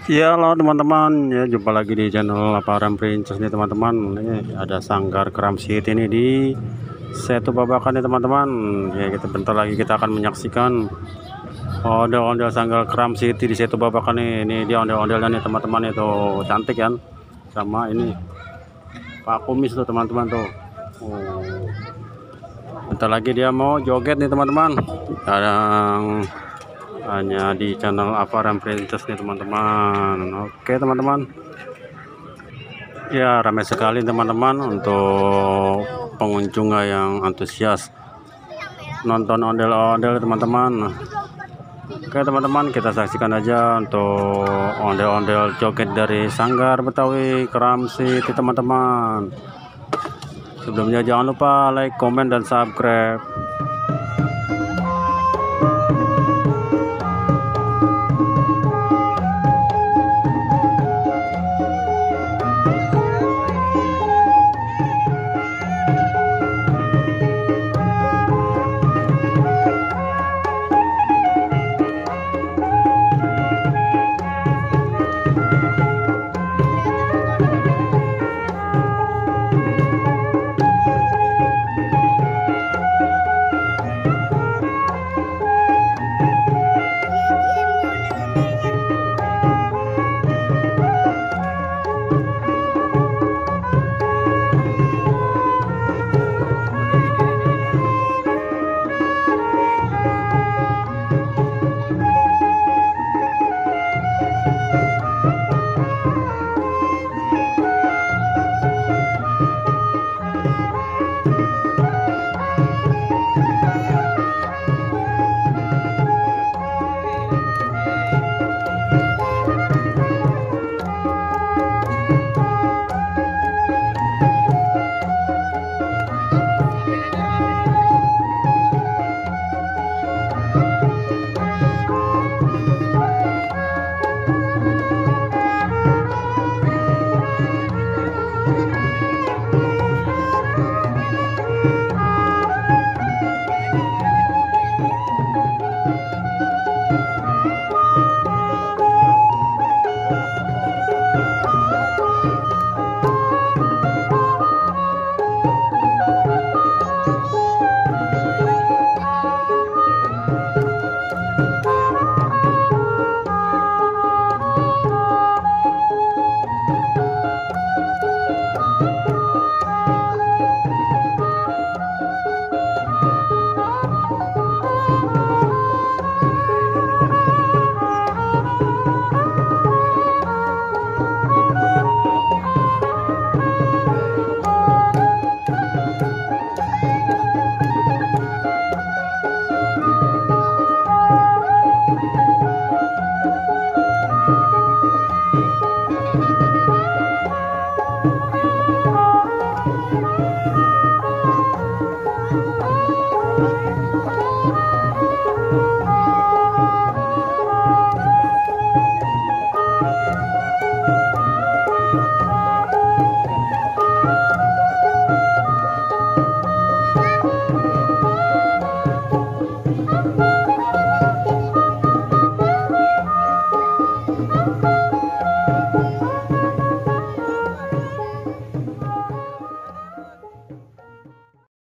Ya, halo teman-teman, ya jumpa lagi di channel Laparan Princess nih teman-teman. Ini ada sanggar Kram City ini di Setu Babakan nih teman-teman. Ya, kita bentar lagi kita akan menyaksikan ondel-ondel sanggar Kram City di Setu Babakan nih. Ini dia ondel-ondelnya nih teman-teman, itu cantik kan. Sama ini Pak Kumis tuh teman-teman tuh. Oh. Bentar lagi dia mau joget nih teman-teman. Hanya di channel Avaran Princess nih teman-teman. Oke teman-teman, ya ramai sekali teman-teman untuk pengunjung yang antusias nonton ondel-ondel teman-teman. Oke teman-teman, kita saksikan aja untuk ondel-ondel joget dari Sanggar Betawi Kram City teman-teman. Sebelumnya jangan lupa like, komen, dan subscribe.